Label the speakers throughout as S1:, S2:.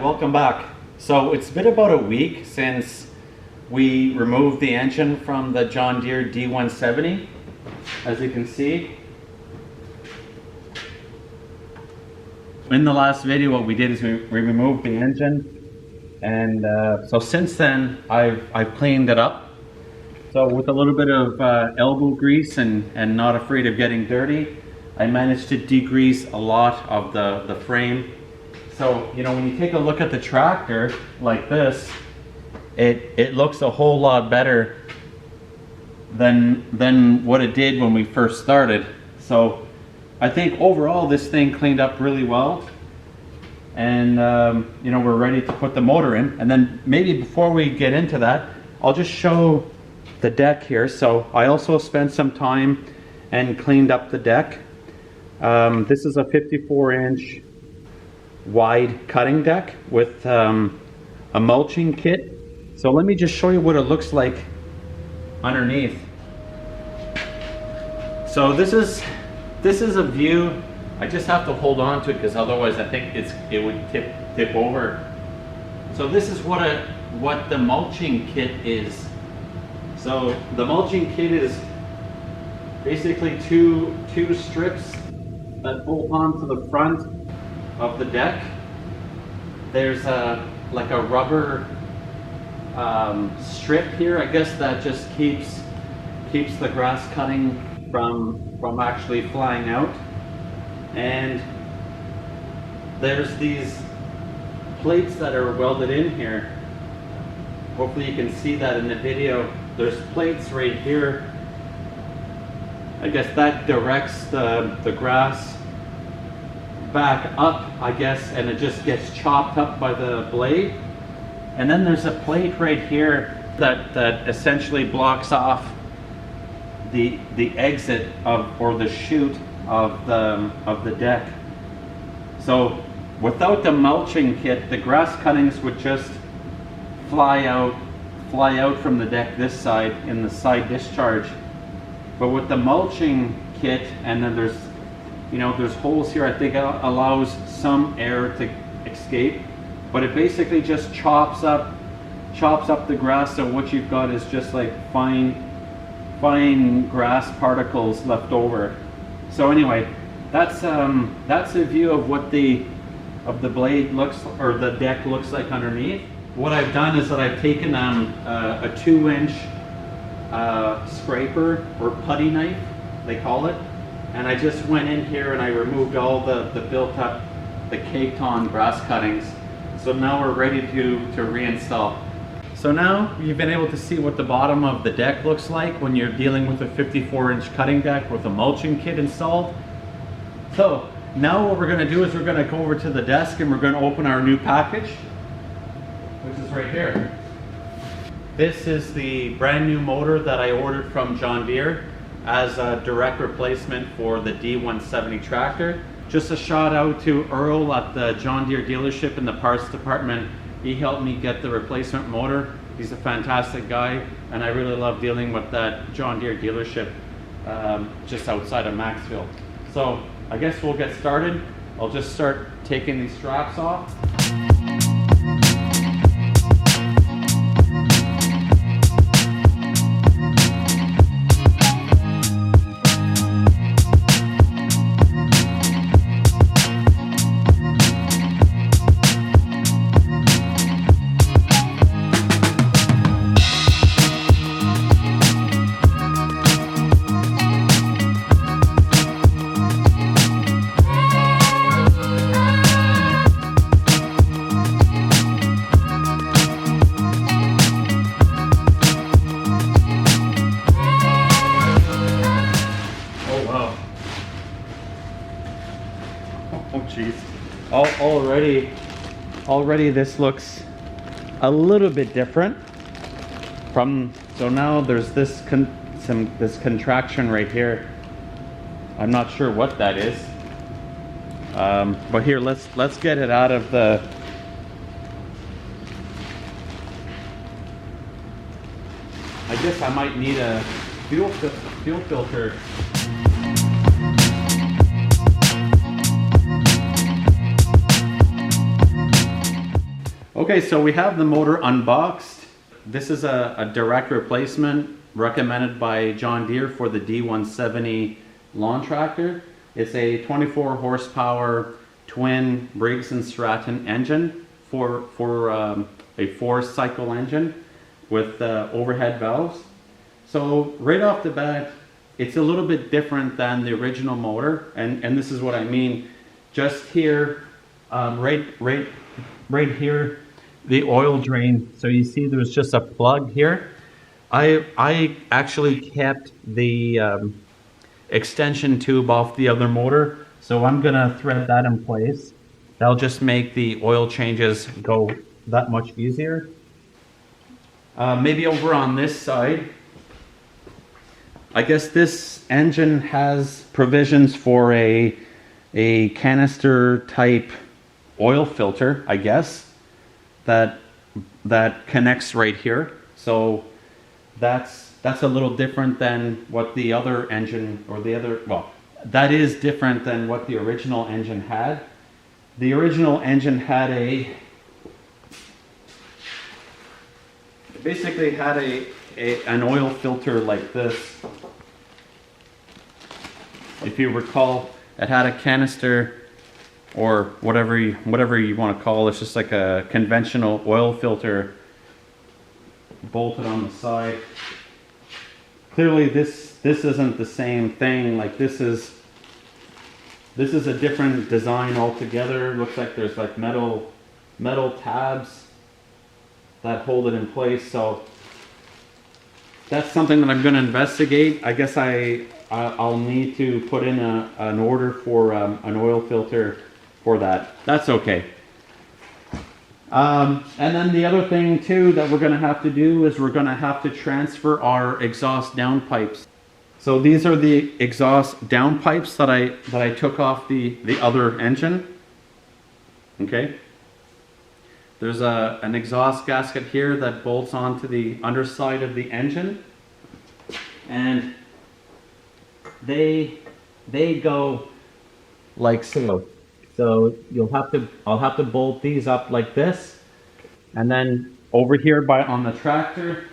S1: welcome back. So it's been about a week since we removed the engine from the John Deere D170. As you can see, in the last video what we did is we removed the engine, and so since then I've cleaned it up. So with a little bit of elbow grease and not afraid of getting dirty, I managed to degrease a lot of the frame. So, you know, when you take a look at the tractor like this, it looks a whole lot better than what it did when we first started. So I think overall this thing cleaned up really well, and you know, we're ready to put the motor in. And then maybe before we get into that, I'll just show the deck here. So I also spent some time and cleaned up the deck. This is a 54-inch wide cutting deck with a mulching kit. So let me just show you what it looks like underneath. So this is a view. I just have to hold on to it because otherwise I think it would tip over. So this is what the mulching kit is. So the mulching kit is basically two strips that bolt onto the front of the deck. There's like a rubber strip here, I guess, that just keeps the grass cutting from actually flying out. And there's these plates that are welded in here. Hopefully you can see that in the video. There's plates right here. I guess that directs the grass back up, I guess, and it just gets chopped up by the blade. And then there's a plate right here that essentially blocks off the exit or the chute of the deck. So without the mulching kit, the grass cuttings would just fly out from the deck this side in the side discharge. But with the mulching kit, and then there's holes here, I think it allows some air to escape, but it basically just chops up the grass. So what you've got is just like fine grass particles left over. So anyway, that's a view of what the blade looks, or the deck looks like underneath. What I've done is that I've taken a 2-inch scraper or putty knife, they call it, and I just went in here and I removed all the built up, the caked on grass cuttings. So now we're ready to reinstall. So now you've been able to see what the bottom of the deck looks like when you're dealing with a 54-inch cutting deck with a mulching kit installed. So now what we're going to do is we're going to go over to the desk and we're going to open our new package, which is right here. This is the brand new motor that I ordered from John Deere as a direct replacement for the D170 tractor. Just a shout out to Earl at the John Deere dealership in the parts department. He helped me get the replacement motor. He's a fantastic guy, and I really love dealing with that John Deere dealership just outside of Maxfield. So I guess we'll get started. I'll just start taking these straps off. Oh geez. Already this looks a little bit different so now there's this contraction right here. I'm not sure what that is. But here, let's get it out of the... I guess I might need a fuel filter. Okay, so we have the motor unboxed. This is a direct replacement recommended by John Deere for the D170 lawn tractor. It's a 24 horsepower twin Briggs & Stratton engine for a 4-cycle engine with overhead valves. So right off the bat, it's a little bit different than the original motor, and this is what I mean. Just here, right here, the oil drain. So you see there's just a plug here. I actually kept the extension tube off the other motor, so I'm gonna thread that in place. That'll just make the oil changes go that much easier. Maybe over on this side, I guess this engine has provisions for a canister type oil filter, I guess, that connects right here. So that's a little different than what the other engine, or the other, well, that is different than what the original engine had. The original engine had basically had an oil filter like this. If you recall, it had a canister, or whatever you want to call it. It's just like a conventional oil filter bolted on the side. Clearly this isn't the same thing. Like this is a different design altogether. Looks like there's like metal tabs that hold it in place. So that's something that I'm going to investigate. I guess I'll need to put in an order for an oil filter for that. That's okay. And then the other thing too that we're going to have to do is we're going to have to transfer our exhaust downpipes. So these are the exhaust downpipes that I took off the other engine. Okay. There's an exhaust gasket here that bolts onto the underside of the engine, and they go like so. So I'll have to bolt these up like this, and then over here on the tractor,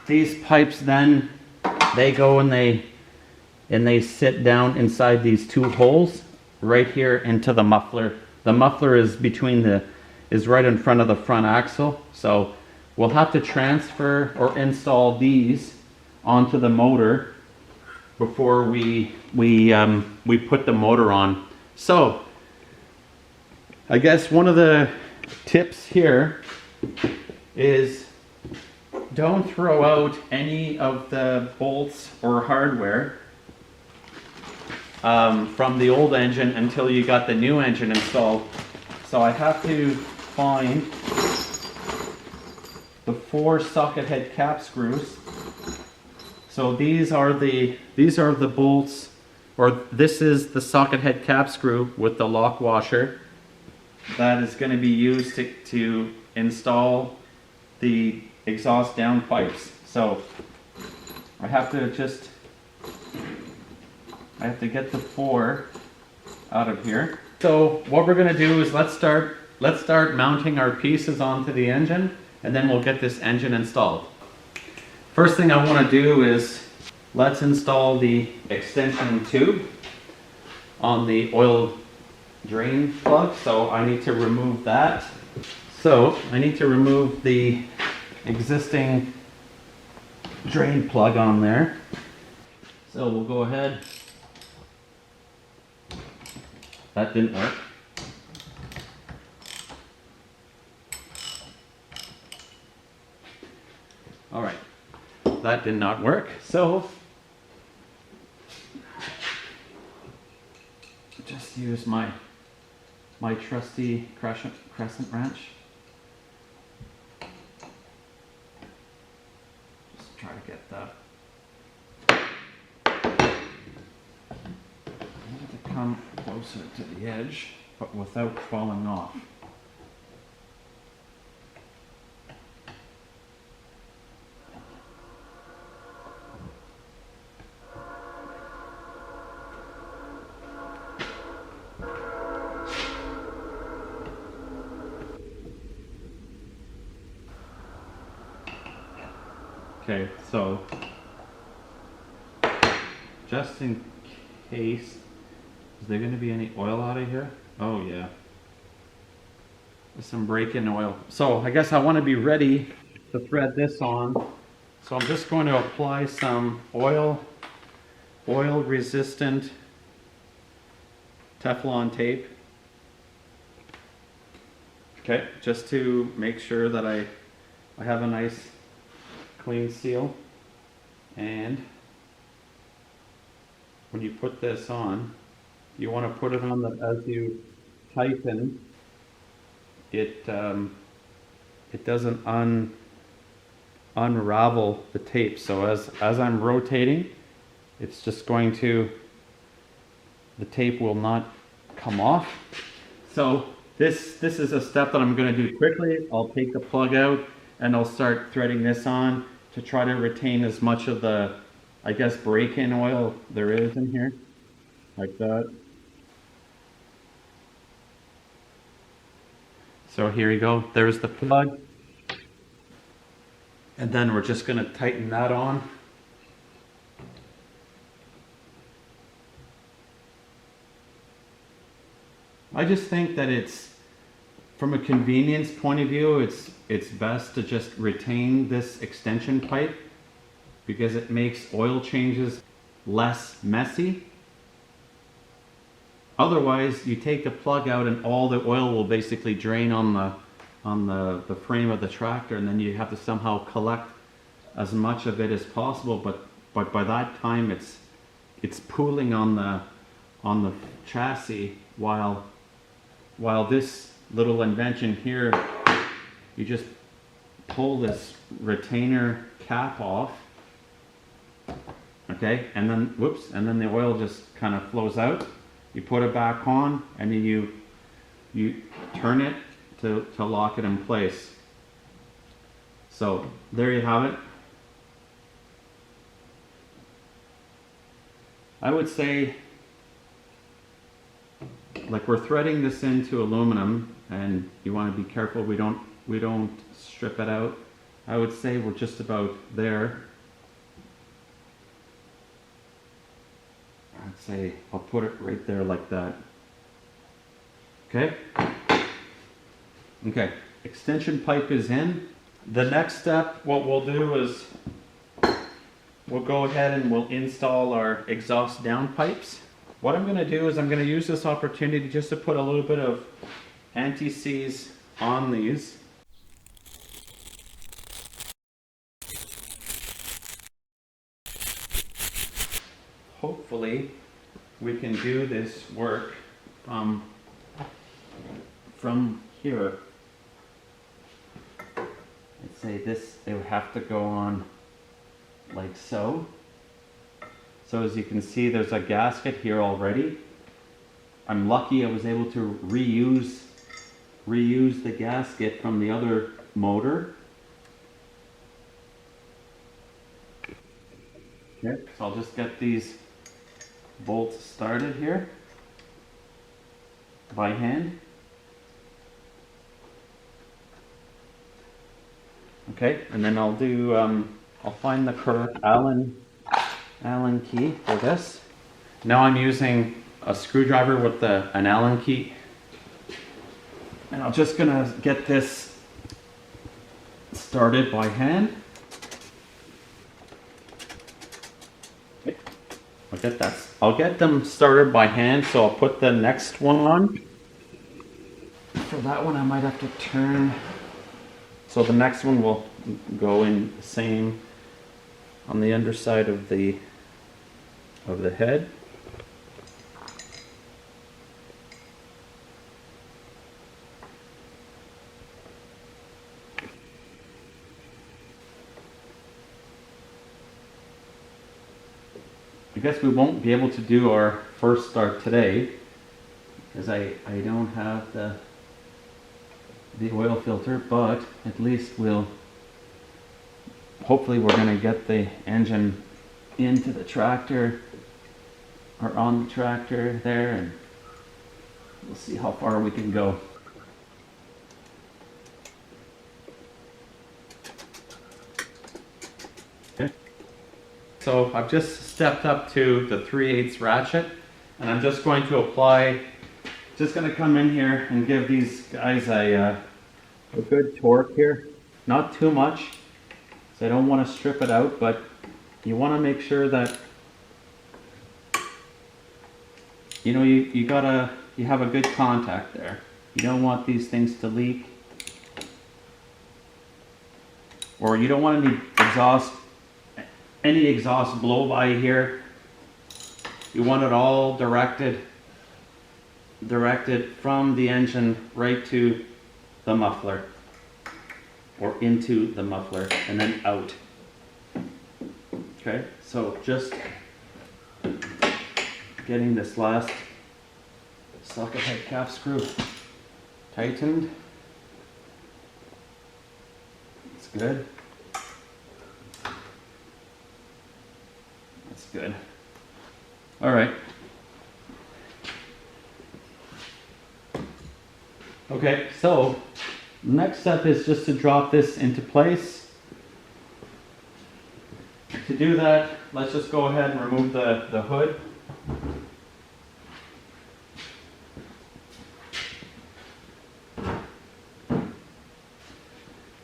S1: these pipes then they go and they sit down inside these two holes right here into the muffler. The muffler is right in front of the front axle, so we'll have to transfer or install these onto the motor before we put the motor on. So I guess one of the tips here is don't throw out any of the bolts or hardware from the old engine until you got the new engine installed. So I have to find the 4 socket head cap screws. So these are the bolts, or this is the socket head cap screw with the lock washer that is going to be used to install the exhaust downpipes. So I have to get the 4 out of here. So what we're going to do is let's start mounting our pieces onto the engine, and then we'll get this engine installed. First thing I want to do is let's install the extension tube on the oil drain plug. So I need to remove that. So I need to remove the existing drain plug on there. So we'll go ahead. That didn't work. All right, that did not work. So just use my trusty crescent wrench. Just try to get that. I need to come closer to the edge, but without falling off. Okay, so just in case, is there going to be any oil out of here? Oh yeah, there's some break-in oil. So I guess I want to be ready to thread this on. So I'm just going to apply some oil resistant Teflon tape. Okay, just to make sure that I have a nice clean seal. And when you put this on, you want to put it on as you tighten, it doesn't unravel the tape. So as I'm rotating, it's just going to, the tape will not come off. So this is a step that I'm going to do quickly. I'll take the plug out and I'll start threading this on to try to retain as much of the, I guess, break-in oil there is in here, like that. So here you go, there's the plug. And then we're just going to tighten that on. I just think that it's, from a convenience point of view, it's best to just retain this extension pipe because it makes oil changes less messy. Otherwise, you take the plug out and all the oil will basically drain on the frame of the tractor, and then you have to somehow collect as much of it as possible. But by that time, it's pooling on the chassis, while this little invention here, you just pull this retainer cap off, okay, and then whoops, and then the oil just kind of flows out. You put it back on, and then you turn it to lock it in place. So there you have it. I would say, like, we're threading this into aluminum, and you want to be careful we don't strip it out. I would say we're just about there. I'd say I'll put it right there like that. Okay? Okay, extension pipe is in. The next step, what we'll do is we'll go ahead and we'll install our exhaust down pipes. What I'm going to do is I'm going to use this opportunity just to put a little bit of anti-seize on these. Hopefully we can do this work from here. I'd say this, they would have to go on like so. So as you can see, there's a gasket here already. I'm lucky I was able to reuse the gasket from the other motor. Okay, so I'll just get these bolts started here by hand. Okay, and then I'll do, I'll find the correct Allen key for this. Now I'm using a screwdriver with an Allen key, and I'm just gonna get this started by hand. Okay. I'll get them started by hand, so I'll put the next one on. For that one I might have to turn, so the next one will go in the same on the underside of the head. I guess we won't be able to do our first start today because I don't have the oil filter, but at least hopefully we're going to get the engine into the tractor, or on the tractor there, and we'll see how far we can go. Okay. So I've just stepped up to the 3/8 ratchet, and I'm just going to apply, just going to come in here and give these guys a good torque here. Not too much, so I don't want to strip it out, but you want to make sure that, you know, you have a good contact there. You don't want these things to leak, or you don't want any exhaust blow by here. You want it all directed from the engine right to the muffler, or into the muffler and then out. Okay, so just getting this last socket head cap screw tightened. It's good. That's good. All right. Okay, so next step is just to drop this into place. To do that, let's just go ahead and remove the hood.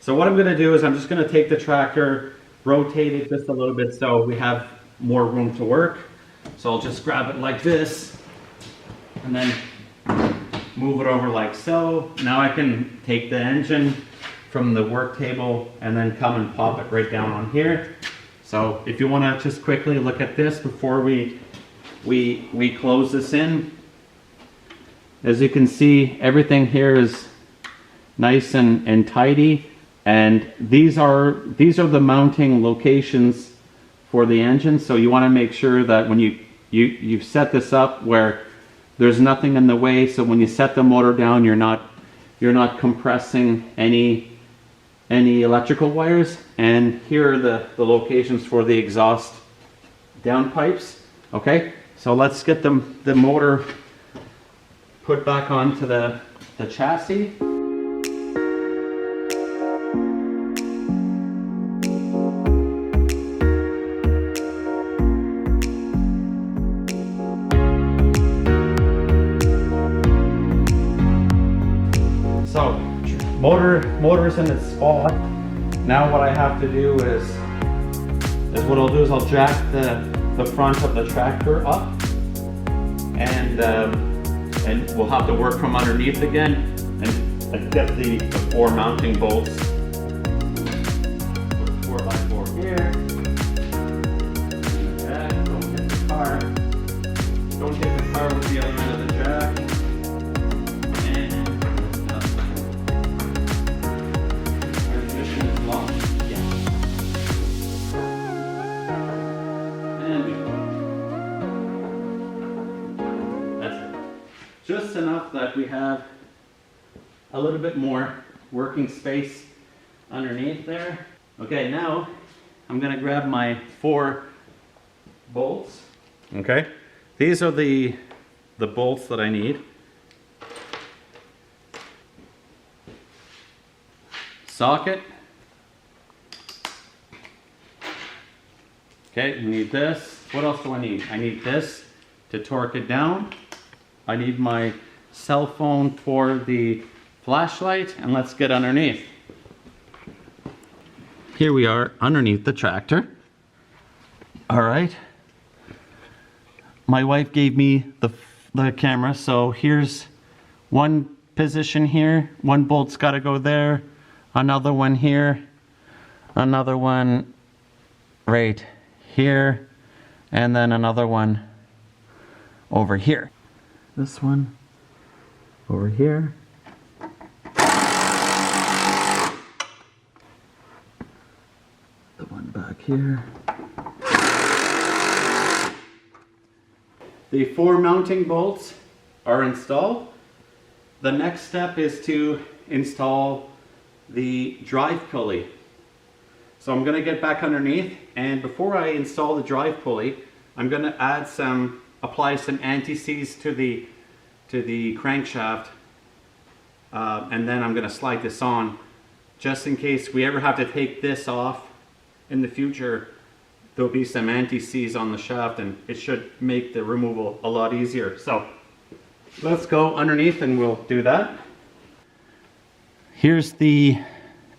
S1: So what I'm going to do is I'm just going to take the tractor, rotate it just a little bit so we have more room to work. So I'll just grab it like this and then move it over like so. Now I can take the engine from the work table and then come and pop it right down on here. So if you want to just quickly look at this before we close this in. As you can see, everything here is nice and tidy, and these are the mounting locations for the engine. So you want to make sure that when you've set this up where there's nothing in the way, so when you set the motor down, you're not compressing any electrical wires. And here are the locations for the exhaust downpipes. Okay, so let's get the motor put back onto the chassis. So motor's in its spot. Now what I have to do is what I'll do is I'll jack the front of the tractor up, and we'll have to work from underneath again and get the 4 mounting bolts. Put 4x4 here. Jack, don't hit the car. Don't hit the car with the other end of the jack. Transmission is locked. Yeah. And we go. That's it. Just enough that we have a little bit more working space underneath there. Okay, now I'm gonna grab my 4 bolts. Okay, these are the bolts that I need. Socket. Okay, we need this. What else do I need? I need this to torque it down. I need my cell phone for the flashlight, and let's get underneath. Here we are underneath the tractor. All right. My wife gave me the camera, so here's one position here. One bolt's got to go there. Another one here. Another one right here. And then another one over here. This one over here. The one back here. The 4 mounting bolts are installed. The next step is to install the drive pulley. So I'm going to get back underneath, and before I install the drive pulley, I'm going to apply some anti-seize to the crankshaft, and then I'm going to slide this on, just in case we ever have to take this off in the future. there'll be some anti-seize on the shaft, and it should make the removal a lot easier. So let's go underneath and we'll do that. Here's the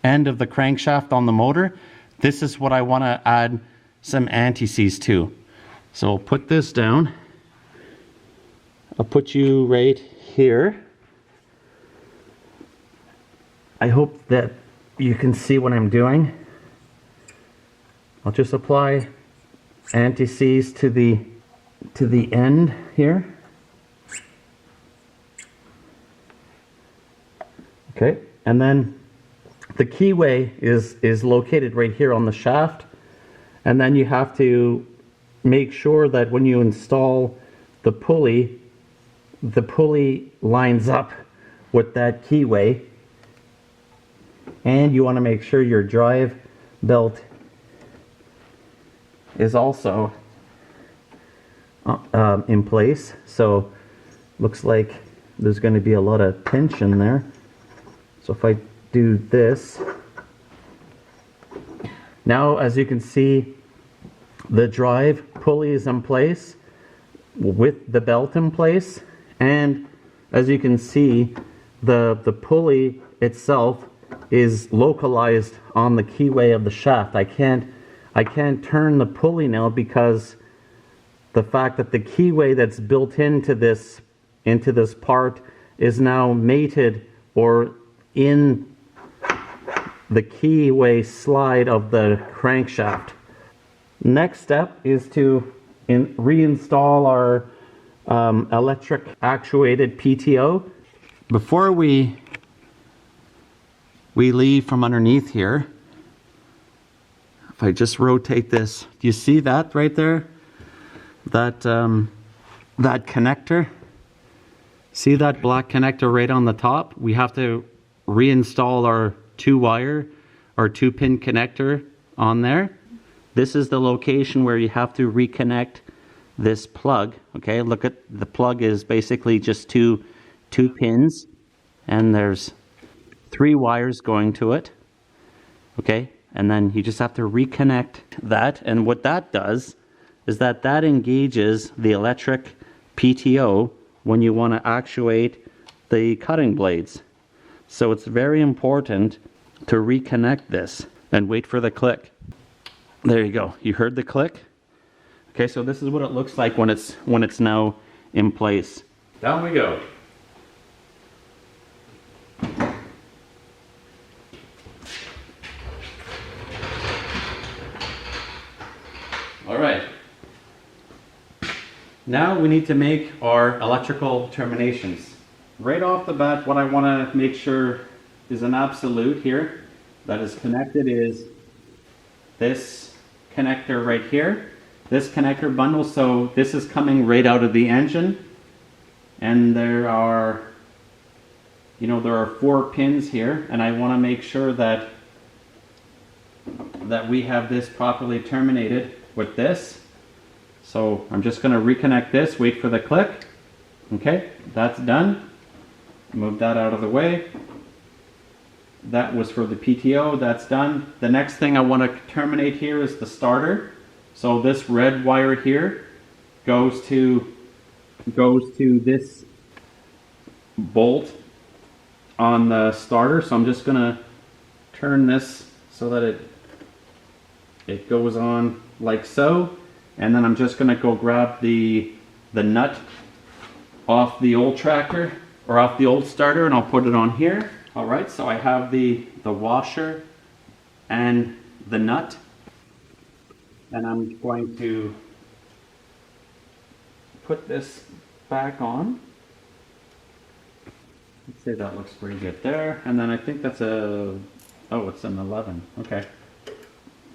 S1: end of the crankshaft on the motor. This is what I want to add some anti-seize to. So I'll put this down. I'll put you right here. I hope that you can see what I'm doing. I'll just apply anti-seize to the end here. Okay, and then the keyway is located right here on the shaft, and then you have to make sure that when you install the pulley lines up with that keyway, and you want to make sure your drive belt is also in place. So looks like there's going to be a lot of tension there. So if I do this, now as you can see, the drive pulley is in place with the belt in place, and as you can see, the pulley itself is localized on the keyway of the shaft. I can't turn the pulley now because the fact that the keyway that's built into this part is now mated or in the keyway slide of the crankshaft. Next step is to reinstall our electric actuated PTO. Before we leave from underneath here, if I just rotate this, do you see that right there? That connector? See that black connector right on the top? We have to reinstall our 2-pin connector on there. This is the location where you have to reconnect this plug. Okay, look at the plug is basically just two pins, and there's 3 wires going to it. Okay, and then you just have to reconnect that, and what that does is that engages the electric PTO when you want to actuate the cutting blades. So it's very important to reconnect this and wait for the click. There you go. You heard the click? Okay, so this is what it looks like when it's now in place. Down we go. All right. Now we need to make our electrical terminations. Right off the bat, what I want to make sure is an absolute here that is connected is this connector right here, this connector bundle. So this is coming right out of the engine, and there are 4 pins here, and I want to make sure that we have this properly terminated with this. So I'm just going to reconnect this, wait for the click. Okay, that's done. Move that out of the way. That was for the PTO, that's done. The next thing I want to terminate here is the starter. So this red wire here goes to this bolt on the starter. So I'm just going to turn this so that it goes on like so. And then I'm just going to go grab the nut off the old tractor or off the old starter, and I'll put it on here. All right, so I have the washer and the nut, and I'm going to put this back on. Let's say that looks pretty good there. And then I think that's it's an 11. Okay.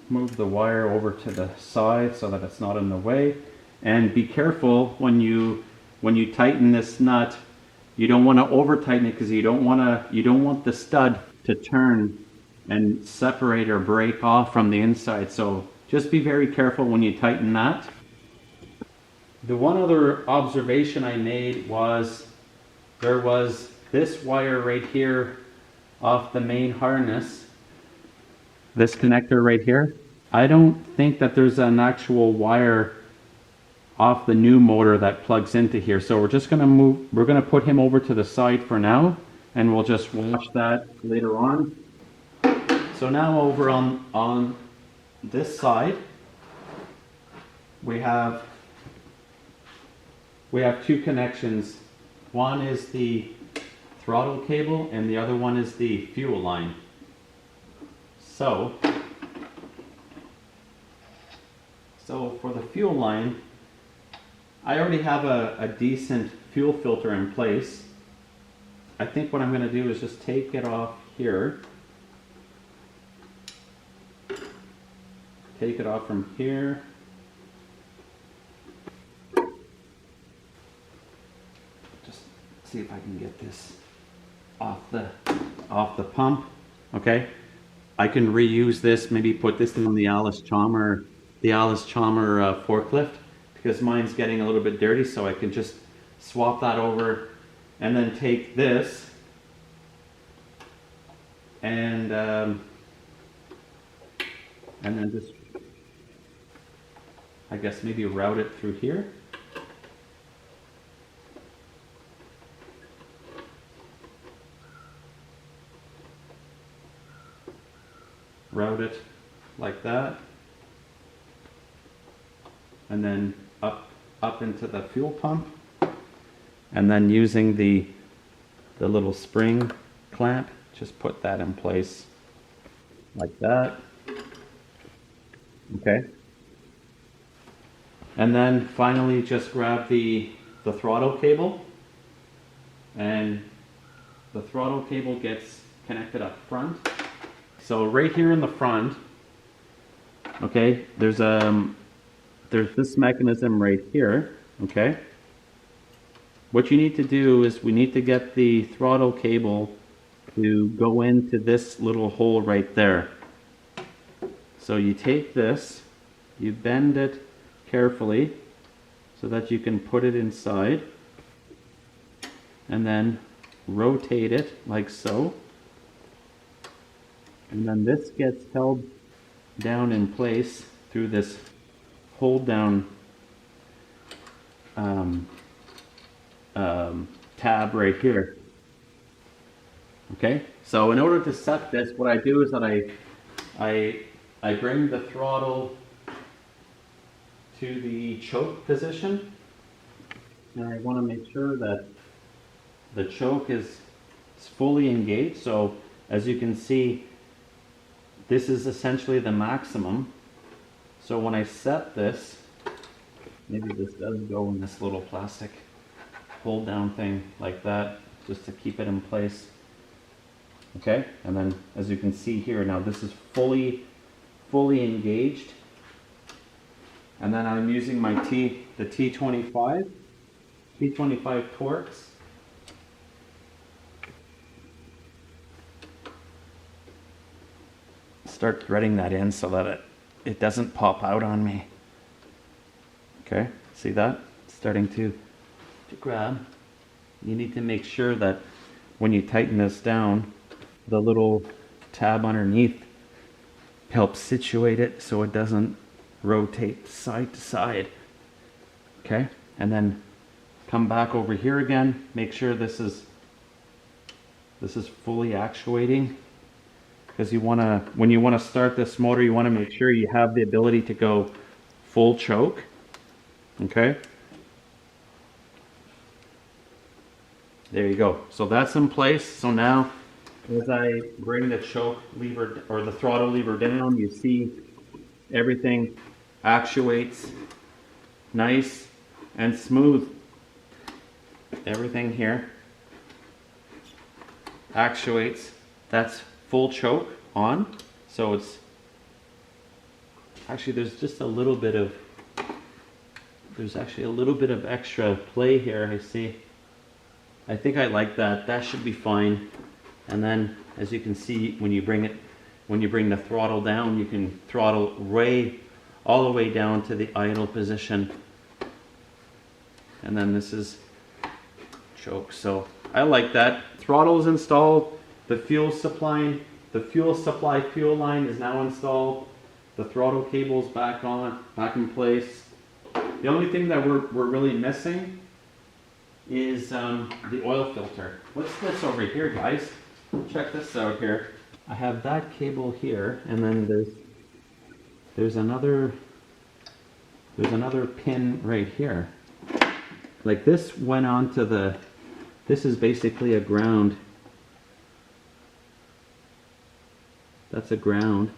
S1: Move the wire over to the side so that it's not in the way. And be careful when you tighten this nut. You don't want to over tighten it because you don't want the stud to turn and separate or break off from the inside. So just be very careful when you tighten that. The one other observation I made was there was this wire right here off the main harness, this connector right here. I don't think that there's an actual wire off the new motor that plugs into here. So we're just going to we're going to put him over to the side for now, and we'll just watch that later on. So now over on this side, we have two connections. One is the throttle cable and the other one is the fuel line. So for the fuel line, I already have a decent fuel filter in place. I think what I'm going to do is just take it off here. Take it off from here. Just see if I can get this off the pump. Okay. I can reuse this, maybe put this in the Alice Chalmer forklift, because mine's getting a little bit dirty, so I can just swap that over and then take this and then just, I guess, maybe route it through here. Route it like that, and then up into the fuel pump, and then using the little spring clamp, just put that in place like that. Okay, and then finally just grab the throttle cable, and the throttle cable gets connected up front. So right here in the front, okay, there's this mechanism right here, okay? What you need to do is we need to get the throttle cable to go into this little hole right there. So you take this, you bend it carefully so that you can put it inside, and then rotate it like so. And then this gets held down in place through this hold down tab right here. Okay, so in order to set this, what I do is that I bring the throttle to the choke position, and I want to make sure that the choke is fully engaged. So as you can see, this is essentially the maximum. So when I set this, maybe this does go in this little plastic hold down thing like that, just to keep it in place. Okay, and then as you can see here, now this is fully engaged. And then I'm using my the T25 Torx. Start threading that in so that it doesn't pop out on me. Okay, see that? It's starting to grab. You need to make sure that when you tighten this down, the little tab underneath helps situate it so it doesn't rotate side to side. Okay, and then come back over here again, make sure this is fully actuating. Because when you want to start this motor, you want to make sure you have the ability to go full choke. Okay. There you go. So that's in place. So now, as I bring the choke lever or the throttle lever down, you see everything actuates nice and smooth. Everything here actuates. That's full choke on. So it's actually, there's actually a little bit of extra play here, I see. I think I like that. That should be fine. And then as you can see, when you bring the throttle down, you can throttle all the way down to the idle position. And then this is choke. So I like that. Throttle is installed. The fuel supply fuel line is now installed. the throttle cable's back in place. The only thing that we're really missing is the oil filter. What's this over here, guys? Check this out here. I have that cable here, and then there's another pin right here. Like this went on to the, this is basically a ground. That's a ground,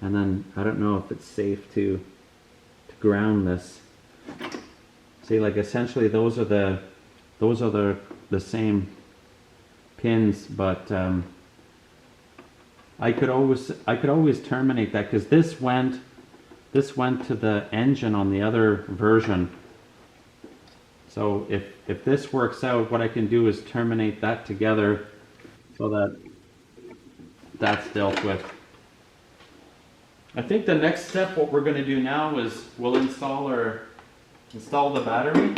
S1: and then I don't know if it's safe to ground this. See, like essentially those are the same pins, but I could always terminate that, because this went to the engine on the other version. So if this works out, what I can do is terminate that together so that that's dealt with. I think the next step, what we're going to do now is we'll install the battery.